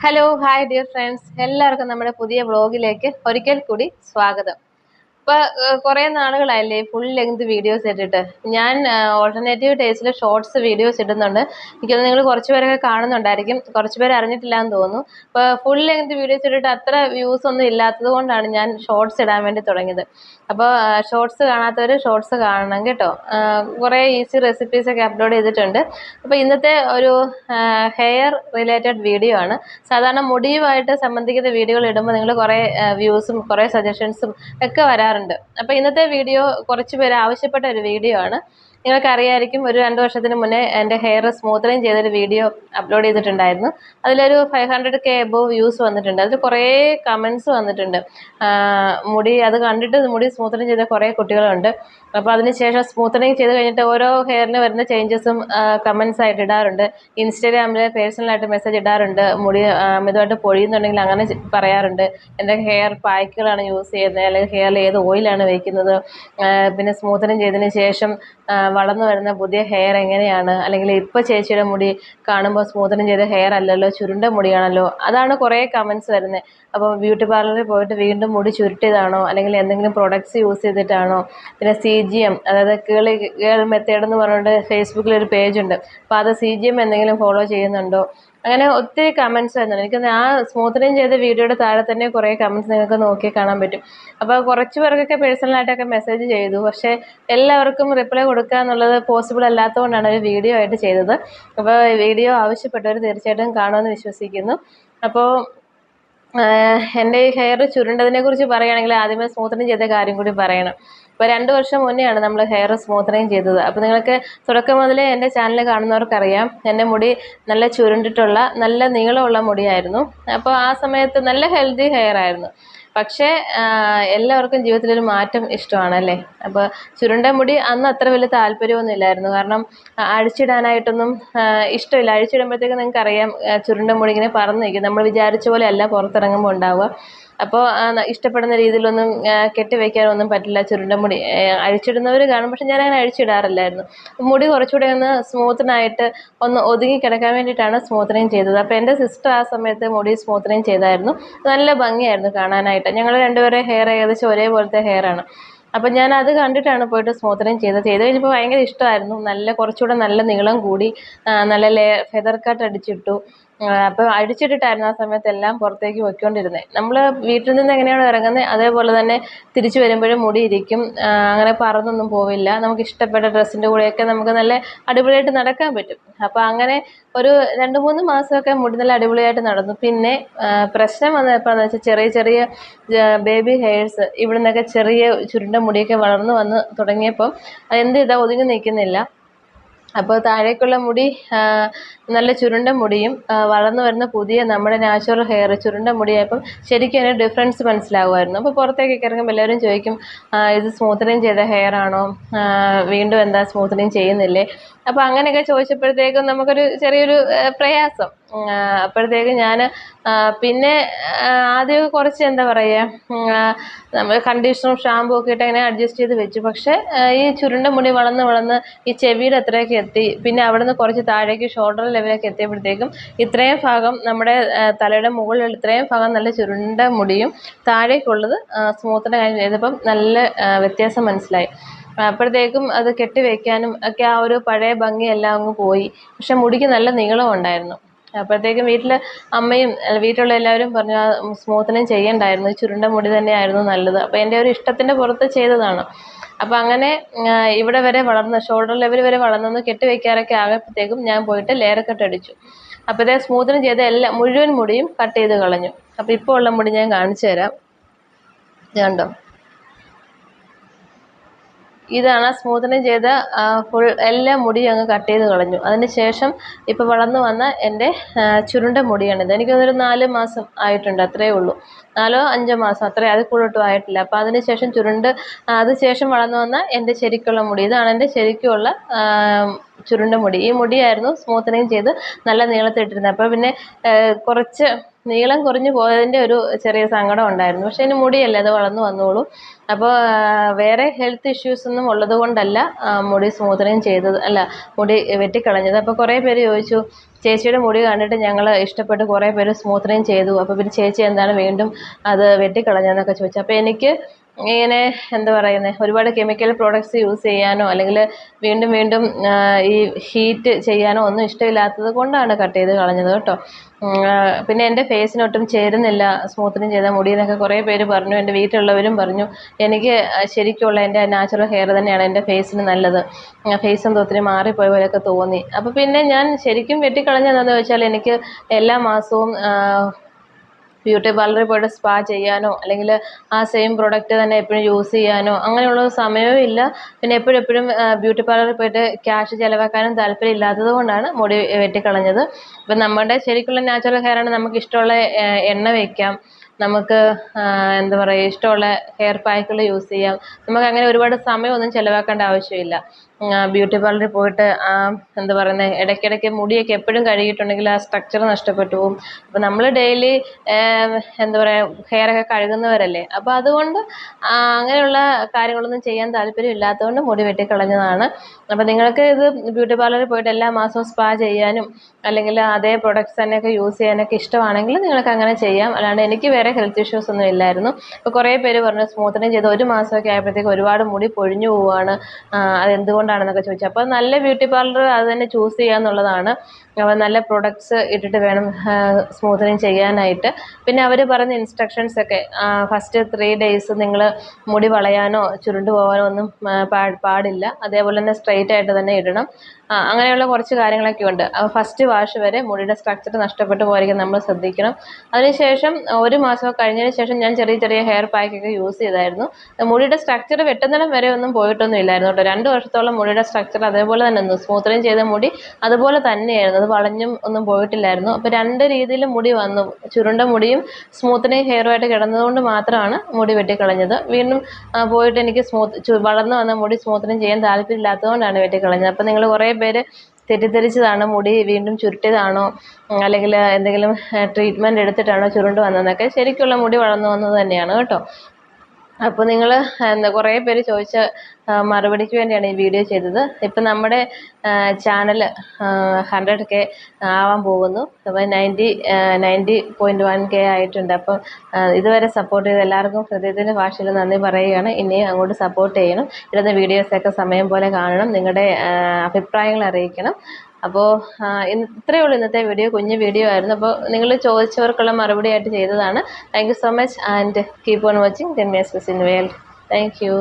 Hello hi dear friends, എല്ലാവർക്കും നമ്മുടെ പുതിയ വ്ളോഗിലേക്ക് ഒരിക്കൽ കൂടി സ്വാഗതം. ഇപ്പൊ കുറെ നാളുകളായില്ലേ ഫുൾ ലെങ്ത് വീഡിയോസ് ഇട്ടിട്ട്. ഞാൻ ഓൾട്ടർനേറ്റീവ് ടേസ്റ്റിൽ ഷോർട്സ് വീഡിയോസ് ഇടുന്നുണ്ട്. എനിക്കത് നിങ്ങൾ കുറച്ചുപേരൊക്കെ കാണുന്നുണ്ടായിരിക്കും, കുറച്ചുപേർ അറിഞ്ഞിട്ടില്ല എന്ന് തോന്നുന്നു. ഇപ്പോൾ ഫുൾ ലെങ്ത് വീഡിയോസ് ഇട്ടിട്ട് അത്ര വ്യൂസ് ഒന്നും ഇല്ലാത്തത് കൊണ്ടാണ് ഞാൻ ഷോർട്സ് ഇടാൻ വേണ്ടി തുടങ്ങിയത്. അപ്പോൾ ഷോർട്സ് കാണാത്തവർ ഷോർട്സ് കാണണം കേട്ടോ. കുറേ ഈസി റെസിപ്പീസൊക്കെ അപ്ലോഡ് ചെയ്തിട്ടുണ്ട്. അപ്പോൾ ഇന്നത്തെ ഒരു ഹെയർ റിലേറ്റഡ് വീഡിയോ ആണ്. സാധാരണ മുടിയുമായിട്ട് സംബന്ധിക്കുന്ന വീഡിയോകൾ ഇടുമ്പോൾ നിങ്ങൾ കുറേ വ്യൂസും കുറേ സജഷൻസും ഒക്കെ വരാറുണ്ട്. അപ്പോൾ ഇന്നത്തെ വീഡിയോ കുറച്ച് പേര് ആവശ്യപ്പെട്ട ഒരു വീഡിയോ ആണ്. നിങ്ങൾക്കറിയായിരിക്കും, ഒരു 2 വർഷത്തിന് മുന്നേ എൻ്റെ ഹെയർ സ്മൂത്തനിങ് ചെയ്തൊരു വീഡിയോ അപ്ലോഡ് ചെയ്തിട്ടുണ്ടായിരുന്നു. അതിലൊരു 500K എബോവ് വ്യൂസ് വന്നിട്ടുണ്ട്. അതിൽ കുറേ കമൻസ് വന്നിട്ടുണ്ട്. മുടി അത് കണ്ടിട്ട് മുടി സ്മൂത്തനിങ് ചെയ്ത കുറേ കുട്ടികളുണ്ട്. അപ്പോൾ അതിനുശേഷം സ്മൂത്തനിങ് ചെയ്ത് കഴിഞ്ഞിട്ട് ഓരോ ഹെയറിന് വരുന്ന ചേഞ്ചസും കമൻസ് ആയിട്ട് ഇടാറുണ്ട്. ഇൻസ്റ്റാഗ്രാമിൽ പേഴ്സണലായിട്ട് മെസ്സേജ് ഇടാറുണ്ട്. മുടി അമിതമായിട്ട് പൊഴിയുന്നുണ്ടെങ്കിൽ അങ്ങനെ പറയാറുണ്ട്. എൻ്റെ ഹെയർ പായ്ക്കുകളാണ് യൂസ് ചെയ്യുന്നത്, അല്ലെങ്കിൽ ഹെയറിൽ ഏത് ഓയിലാണ് വയ്ക്കുന്നത്, പിന്നെ സ്മൂത്തനിങ് ചെയ്തതിന് ശേഷം വളർന്നു വരുന്ന പുതിയ ഹെയർ എങ്ങനെയാണ്, അല്ലെങ്കിൽ ഇപ്പോൾ ചേച്ചിയുടെ മുടി കാണുമ്പോൾ സ്മൂത്തനിങ് ചെയ്ത ഹെയർ അല്ലല്ലോ, ചുരുണ്ട മുടിയാണല്ലോ, അതാണ് കുറേ കമൻസ് വരുന്നത്. അപ്പോൾ ബ്യൂട്ടി പാർലറിൽ പോയിട്ട് വീണ്ടും മുടി ചുരുട്ടിയതാണോ, അല്ലെങ്കിൽ എന്തെങ്കിലും പ്രൊഡക്ട്സ് യൂസ് ചെയ്തിട്ടാണോ, പിന്നെ CGM, അതായത് കേൾ മെത്തേഡ് എന്ന് പറഞ്ഞുകൊണ്ട് ഫേസ്ബുക്കിലൊരു പേജുണ്ട്. അപ്പോൾ അത് CGM എന്തെങ്കിലും ഫോളോ ചെയ്യുന്നുണ്ടോ, അങ്ങനെ ഒത്തിരി കമൻസ് വരുന്നുണ്ട്. എനിക്ക് ആ സ്മൂത്തനിങ് ചെയ്ത വീഡിയോയുടെ താഴെ തന്നെ കുറേ കമൻസ് നിങ്ങൾക്ക് നോക്കി കാണാൻ പറ്റും. അപ്പോൾ കുറച്ച് പേർക്കൊക്കെ പേഴ്സണലായിട്ടൊക്കെ മെസ്സേജ് ചെയ്തു, പക്ഷേ എല്ലാവർക്കും റിപ്ലൈ കൊടുക്കുക എന്നുള്ളത് പോസിബിൾ അല്ലാത്തതുകൊണ്ടാണ് ഒരു വീഡിയോ ആയിട്ട് ചെയ്തത്. അപ്പോൾ വീഡിയോ ആവശ്യപ്പെട്ടവർ തീർച്ചയായിട്ടും കാണുമെന്ന് വിശ്വസിക്കുന്നു. അപ്പോൾ എൻ്റെ ഈ ഹെയർ ചുരുണ്ടതിനെ കുറിച്ച് പറയുകയാണെങ്കിൽ ആദ്യമേ സ്മൂത്തനിങ് ചെയ്ത കാര്യം കൂടി പറയണം. ഇപ്പോൾ 2 വർഷം മുന്നെയാണ് നമ്മൾ ഹെയർ സ്മൂത്തനിങ് ചെയ്തത്. അപ്പോൾ നിങ്ങൾക്ക് തുടക്കം മുതലേ എൻ്റെ ചാനൽ കാണുന്നവർക്കറിയാം, എൻ്റെ മുടി നല്ല ചുരുണ്ടിട്ടുള്ള നല്ല നീളമുള്ള മുടിയായിരുന്നു. അപ്പോൾ ആ സമയത്ത് നല്ല ഹെൽത്തി ഹെയർ ആയിരുന്നു. പക്ഷേ എല്ലാവർക്കും ജീവിതത്തിലൊരു മാറ്റം ഇഷ്ടമാണ് അല്ലേ. അപ്പോൾ ചുരുണ്ട മുടി അന്ന് അത്ര വലിയ താല്പര്യമൊന്നും ഇല്ലായിരുന്നു. കാരണം അഴിച്ചിടാനായിട്ടൊന്നും ഇഷ്ടമില്ല. അഴിച്ചിടുമ്പോഴത്തേക്കും നിങ്ങൾക്കറിയാം, ചുരുണ്ട മുടി ഇങ്ങനെ പറന്ന് നിൽക്കും. നമ്മൾ വിചാരിച്ച പോലെ അല്ല പുറത്തിറങ്ങുമ്പോൾ ഉണ്ടാവുക. അപ്പോൾ ഇഷ്ടപ്പെടുന്ന രീതിയിലൊന്നും കെട്ടിവെക്കാനൊന്നും പറ്റില്ല ചുരുണ്ട മുടി. അഴിച്ചിടുന്നവർ കാണും, പക്ഷെ ഞാൻ അങ്ങനെ അഴിച്ചിടാറില്ലായിരുന്നു. മുടി കുറച്ചുകൂടെ ഒന്ന് സ്മൂത്തനായിട്ട് ഒന്ന് ഒതുങ്ങി കിടക്കാൻ വേണ്ടിയിട്ടാണ് സ്മൂത്തനിങ് ചെയ്തത്. അപ്പോൾ എൻ്റെ സിസ്റ്റർ ആ സമയത്ത് മുടി സ്മൂത്തനിങ് ചെയ്തായിരുന്നു. നല്ല ഭംഗിയായിരുന്നു കാണാനായിട്ട്. ഞങ്ങൾ രണ്ടുപേരെ ഹെയർ ഏകദേശം ഒരേപോലത്തെ ഹെയറാണ്. അപ്പം ഞാൻ അത് കണ്ടിട്ടാണ് പോയിട്ട് സ്മൂത്തനിങ് ചെയ്ത് കഴിഞ്ഞപ്പോൾ ഭയങ്കര ഇഷ്ടമായിരുന്നു. കുറച്ചുകൂടെ നല്ല നീളം കൂടി, നല്ല ഫെദർ കട്ട് അടിച്ചിട്ടു. അപ്പോൾ അഴിച്ചിട്ടിട്ടായിരുന്നു ആ സമയത്ത് എല്ലാം പുറത്തേക്ക് പൊയ്ക്കൊണ്ടിരുന്നത്. നമ്മൾ വീട്ടിൽ നിന്ന് എങ്ങനെയാണോ ഇറങ്ങുന്നത് അതേപോലെ തന്നെ തിരിച്ചു വരുമ്പോഴും മുടി ഇരിക്കും, അങ്ങനെ പറന്നൊന്നും പോവില്ല. നമുക്ക് ഇഷ്ടപ്പെട്ട ഡ്രസ്സിൻ്റെ കൂടെയൊക്കെ നമുക്ക് നല്ല അടിപൊളിയായിട്ട് നടക്കാൻ പറ്റും. അപ്പോൾ അങ്ങനെ ഒരു 2-3 മാസമൊക്കെ മുടി നല്ല അടിപൊളിയായിട്ട് നടന്നു. പിന്നെ പ്രശ്നം വന്നത് എപ്പോഴാണെന്ന് വെച്ചാൽ, ചെറിയ ചെറിയ ബേബി ഹെയർസ് ഇവിടെ നിന്നൊക്കെ ചെറിയ ചുരുണ്ട മുടിയൊക്കെ വളർന്നു വന്ന് തുടങ്ങിയപ്പം അതെന്ത് ചെയ്താൽ ഒതുങ്ങി നിൽക്കുന്നില്ല. അപ്പോൾ താഴേക്കുള്ള മുടി നല്ല ചുരുണ്ട മുടിയും വളർന്നു വരുന്ന പുതിയ നമ്മുടെ നാച്ചുറൽ ഹെയർ ചുരുണ്ട മുടിയായപ്പം ശരിക്കും അതിന് ഡിഫറൻസ് മനസ്സിലാവുമായിരുന്നു. അപ്പോൾ പുറത്തേക്കൊക്കെ ഇറങ്ങുമ്പോൾ എല്ലാവരും ചോദിക്കും, ഇത് സ്മൂത്തനിങ് ചെയ്ത ഹെയർ ആണോ, വീണ്ടും എന്താ സ്മൂത്തനിങ് ചെയ്യുന്നില്ലേ. അപ്പോൾ അങ്ങനെയൊക്കെ ചോദിച്ചപ്പോഴത്തേക്കും നമുക്കൊരു ചെറിയൊരു പ്രയാസം. അപ്പോഴത്തേക്കും ഞാൻ പിന്നെ ആദ്യമൊക്കെ കുറച്ച് എന്താ പറയുക, നമ്മൾ കണ്ടീഷണറും ഷാമ്പൂ ഒക്കെ ഇട്ട് അങ്ങനെ അഡ്ജസ്റ്റ് ചെയ്ത് വെച്ചു. പക്ഷേ ഈ ചുരുണ്ട മുടി വളർന്ന് ഈ ചെവിയുടെ അത്രയൊക്കെ എത്തി. പിന്നെ അവിടെ നിന്ന് കുറച്ച് താഴേക്ക് ഷോൾഡർ ലെവലൊക്കെ എത്തിയപ്പോഴത്തേക്കും ഇത്രയും ഭാഗം നമ്മുടെ തലയുടെ മുകളിലുള്ള ഇത്രയും ഭാഗം നല്ല ചുരുണ്ട മുടിയും താഴേക്കുള്ളത് സ്മൂത്തനിങ് ചെയ്തപ്പം നല്ല വ്യത്യാസം മനസ്സിലായി. അപ്പോഴത്തേക്കും അത് കെട്ടിവെക്കാനും ഒക്കെ ആ ഒരു പഴയ ഭംഗിയെല്ലാം അങ്ങ് പോയി. പക്ഷെ മുടിക്ക് നല്ല നീളം ഉണ്ടായിരുന്നു. അപ്പോഴത്തേക്കും അമ്മയും വീട്ടിലുള്ള എല്ലാവരും പറഞ്ഞു, സ്മൂത്തനിങ് ചെയ്യണ്ടായിരുന്നു, ചുരുണ്ട മുടി തന്നെയായിരുന്നു നല്ലത്. അപ്പോൾ എൻ്റെ ഒരു ഇഷ്ടത്തിൻ്റെ പുറത്ത് ചെയ്തതാണ്. അപ്പോൾ അങ്ങനെ ഇവിടെ വരെ വളർന്ന് ഷോൾഡർ ലെവൽ വരെ വളർന്നൊന്ന് കെട്ടിവെക്കാറൊക്കെ ആയപ്പോഴത്തേക്കും ഞാൻ പോയിട്ട് ലെയർ കട്ട് അടിച്ചു. അപ്പോഴത്തെ സ്മൂത്തനിങ് ചെയ്ത മുഴുവൻ മുടിയും കട്ട് ചെയ്ത് കളഞ്ഞു. അപ്പോൾ ഇപ്പോൾ ഉള്ള മുടി ഞാൻ കാണിച്ചു തരാം. കണ്ടോ, ഇതാണ് സ്മൂത്തനിങ് ചെയ്ത ഫുൾ എല്ലാ മുടിയും അങ്ങ് കട്ട് ചെയ്ത് കളഞ്ഞു. അതിന് ശേഷം ഇപ്പോൾ വളർന്നു വന്ന എൻ്റെ ചുരുണ്ട മുടിയാണിത്. എനിക്കൊരു 4 മാസം ആയിട്ടുണ്ട്, അത്രയേ ഉള്ളൂ. 4-5 മാസം, അത്രേ, അതിൽ കൂടുതലൊട്ടും ആയിട്ടില്ല. അപ്പോൾ അതിന് ശേഷം അതിനുശേഷം വളർന്നു വന്ന എൻ്റെ ശരിക്കുള്ള മുടി, ഇതാണ് എൻ്റെ ശരിക്കുള്ള ചുരുണ്ട മുടി. ഈ മുടിയായിരുന്നു സ്മൂത്തനിങ് ചെയ്ത് നല്ല നീളത്തിട്ടിരുന്നത്. അപ്പോൾ പിന്നെ കുറച്ച് നീളം കുറഞ്ഞു പോയതിൻ്റെ ഒരു ചെറിയ സങ്കടം ഉണ്ടായിരുന്നു. പക്ഷേ ഇനി മുടിയല്ലേ, അത് വളർന്നു വന്നോളും. അപ്പോൾ വേറെ ഹെൽത്ത് ഇഷ്യൂസ് ഒന്നും ഉള്ളത് കൊണ്ടല്ല മുടി സ്മൂത്തനിങ് ചെയ്തത്, അല്ല മുടി വെട്ടിക്കളഞ്ഞത്. അപ്പോൾ കുറേ പേര് ചോദിച്ചു, ചേച്ചിയുടെ മുടി കണ്ടിട്ട് ഞങ്ങൾ ഇഷ്ടപ്പെട്ട് കുറേ പേര് സ്മൂത്തനിങ് ചെയ്തു, അപ്പോൾ പിന്നെ ചേച്ചി എന്താണ് വീണ്ടും അത് വെട്ടിക്കളഞ്ഞതെന്നൊക്കെ ചോദിച്ചു. അപ്പോൾ എനിക്ക് ഇങ്ങനെ എന്താ പറയുന്നത്, ഒരുപാട് കെമിക്കൽ പ്രോഡക്ട്സ് യൂസ് ചെയ്യാനോ അല്ലെങ്കിൽ വീണ്ടും വീണ്ടും ഈ ഹീറ്റ് ചെയ്യാനോ ഒന്നും ഇഷ്ടമില്ലാത്തത് കൊണ്ടാണ് കട്ട് ചെയ്ത് കളഞ്ഞത് കേട്ടോ. പിന്നെ എൻ്റെ ഫേസിനൊട്ടും ചേരുന്നില്ല സ്മൂത്തനിങ് ചെയ്ത മുടി എന്നൊക്കെ കുറേ പേര് പറഞ്ഞു. എൻ്റെ വീട്ടിലുള്ളവരും പറഞ്ഞു. എനിക്ക് ശരിക്കുള്ള എൻ്റെ നാച്ചുറൽ ഹെയർ തന്നെയാണ് എൻ്റെ ഫേസിന് നല്ലത്, ഫേസ് എന്തോ ഒത്തിരി മാറിപ്പോയ പോലെയൊക്കെ തോന്നി. അപ്പോൾ പിന്നെ ഞാൻ ശരിക്കും വെട്ടിക്കളഞ്ഞതെന്ന് വെച്ചാൽ എനിക്ക് എല്ലാ മാസവും ബ്യൂട്ടി പാർലറിൽ പോയിട്ട് സ്പാ ചെയ്യാനോ അല്ലെങ്കിൽ ആ സെയിം പ്രോഡക്റ്റ് തന്നെ എപ്പോഴും യൂസ് ചെയ്യാനോ അങ്ങനെയുള്ള സമയവും ഇല്ല. പിന്നെ എപ്പോഴും ബ്യൂട്ടി പാർലറിൽ പോയിട്ട് ക്യാഷ് ചിലവാക്കാനും താല്പര്യം ഇല്ലാത്തത് കൊണ്ടാണ് മുടി വെട്ടിക്കളഞ്ഞത്. ഇപ്പം നമ്മുടെ ശരിക്കുള്ള നാച്ചുറൽ ഹെയർ ആണ്, നമുക്ക് ഇഷ്ടമുള്ള എണ്ണ വയ്ക്കാം, നമുക്ക് എന്താ പറയുക, ഇഷ്ടമുള്ള ഹെയർ പാക്കുകൾ യൂസ് ചെയ്യാം. നമുക്ക് അങ്ങനെ ഒരുപാട് സമയമൊന്നും ചിലവാക്കേണ്ട ആവശ്യമില്ല. ബ്യൂട്ടി പാർലറിൽ പോയിട്ട് എന്താ പറയുന്നത്, ഇടയ്ക്കിടയ്ക്ക് മുടിയൊക്കെ എപ്പോഴും കഴുകിയിട്ടുണ്ടെങ്കിൽ ആ സ്ട്രക്ചർ നഷ്ടപ്പെട്ടു പോകും. അപ്പോൾ നമ്മൾ ഡെയിലി എന്താ പറയുക ഹെയറൊക്കെ കഴുകുന്നവരല്ലേ, അപ്പോൾ അതുകൊണ്ട് അങ്ങനെയുള്ള കാര്യങ്ങളൊന്നും ചെയ്യാൻ താല്പര്യം ഇല്ലാത്തതുകൊണ്ട് മുടി വെട്ടിക്കളഞ്ഞതാണ്. അപ്പോൾ നിങ്ങൾക്ക് ഇത് ബ്യൂട്ടി പാർലറിൽ പോയിട്ട് എല്ലാ മാസവും സ്പാ ചെയ്യാനും അല്ലെങ്കിൽ അതേ പ്രൊഡക്ട്സ് തന്നെയൊക്കെ യൂസ് ചെയ്യാനൊക്കെ ഇഷ്ടമാണെങ്കിൽ നിങ്ങൾക്ക് അങ്ങനെ ചെയ്യാം. അല്ലാണ്ട് എനിക്ക് വേറെ ഹെൽത്ത് ഇഷ്യൂസ് ഒന്നും ഇല്ലായിരുന്നു. അപ്പോൾ കുറേ പേര് പറഞ്ഞു സ്മൂത്തനിങ് ചെയ്ത് 1 മാസമൊക്കെ ആയപ്പോഴത്തേക്ക് ഒരുപാട് മുടി പൊഴിഞ്ഞു പോവുകയാണ്, അതെന്തുകൊണ്ടാണെന്നൊക്കെ ചോദിച്ചു. അപ്പോൾ നല്ല ബ്യൂട്ടി പാർലർ അത് തന്നെ ചൂസ് ചെയ്യുക എന്നുള്ളതാണ്. നല്ല പ്രൊഡക്ട്സ് ഇട്ടിട്ട് വേണം സ്മൂത്തനിങ് ചെയ്യാനായിട്ട്. പിന്നെ അവർ പറയുന്ന ഇൻസ്ട്രക്ഷൻസ് ഒക്കെ ഫസ്റ്റ് 3 days നിങ്ങൾ മുടി വളയാനോ ചുരുണ്ടു പോകാനോ ഒന്നും പാടില്ല. അതേപോലെ തന്നെ സ്ട്രെയിറ്റ് ആയിട്ട് തന്നെ ഇടണം. അങ്ങനെയുള്ള കുറച്ച് കാര്യങ്ങളൊക്കെ ഉണ്ട്. ഫസ്റ്റ് വാഷ് വരെ മുടിയുടെ സ്ട്രക്ചർ നഷ്ടപ്പെട്ടു പോയിരിക്കും നമ്മൾ ശ്രദ്ധിക്കണം. അതിനുശേഷം 1 മാസം കഴിഞ്ഞതിന് ശേഷം ഞാൻ ചെറിയ ഹെയർ പാക്കൊക്കെ യൂസ് ചെയ്തായിരുന്നു. മുടിയുടെ സ്ട്രക്ചർ വെട്ടുന്നിടം വരെ ഒന്നും പോയിട്ടൊന്നും ഇല്ലായിരുന്നു കേട്ടോ. 2 വർഷത്തോളം മുടിയുടെ സ്ട്രക്ചർ അതേപോലെ തന്നെ നിന്നു. സ്മൂത്തനിങ് ചെയ്ത മുടി അതുപോലെ തന്നെയായിരുന്നു, അത് വളഞ്ഞും ഒന്നും പോയിട്ടില്ലായിരുന്നു. അപ്പോൾ 2 രീതിയിൽ മുടി വന്നു. ചുരുണ്ട മുടിയും സ്മൂത്തനിങ് ഹെയറുമായിട്ട് കിടന്നതുകൊണ്ട് മാത്രമാണ് മുടി വെട്ടിക്കളഞ്ഞത്. വീണ്ടും പോയിട്ട് എനിക്ക് വളർന്നു വന്ന മുടി സ്മൂത്തനിങ് ചെയ്യാൻ താല്പര്യമില്ലാത്തതുകൊണ്ടാണ് വെട്ടിക്കളഞ്ഞത്. അപ്പോൾ നിങ്ങൾ കുറേ പേര് തെറ്റിദ്ധരിച്ചതാണ് മുടി വീണ്ടും ചുരുട്ടിയതാണോ അല്ലെങ്കിൽ എന്തെങ്കിലും ട്രീറ്റ്മെൻറ്റ് എടുത്തിട്ടാണോ ചുരുണ്ട് വന്നതെന്നൊക്കെ. ശരിക്കുള്ള മുടി വളർന്നു വന്നത് തന്നെയാണ് കേട്ടോ. അപ്പോൾ നിങ്ങൾ കുറേ പേര് ചോദിച്ച മറുപടിക്ക് വേണ്ടിയാണ് ഈ വീഡിയോ ചെയ്തത്. ഇപ്പം നമ്മുടെ ചാനൽ 100K ആവാൻ പോകുന്നു. അപ്പോൾ 90.1K ആയിട്ടുണ്ട്. അപ്പം ഇതുവരെ സപ്പോർട്ട് ചെയ്ത എല്ലാവർക്കും ഹൃദയത്തിൻ്റെ ഭാഷയിൽ നന്ദി പറയുകയാണ്. ഇനിയും അങ്ങോട്ട് സപ്പോർട്ട് ചെയ്യണം. ഇടുന്ന വീഡിയോസൊക്കെ സമയം പോലെ കാണണം, നിങ്ങളുടെ അഭിപ്രായങ്ങൾ അറിയിക്കണം. അപ്പോൾ ഇത്രയേ ഉള്ളൂ ഇന്നത്തെ വീഡിയോ. കുഞ്ഞു വീഡിയോ ആയിരുന്നു. അപ്പോൾ നിങ്ങൾ ചോദിച്ചവർക്കുള്ള മറുപടി ആയിട്ട് ചെയ്തതാണ്. Thank you so much and keep on watching 10 minutes in the world. Thank you.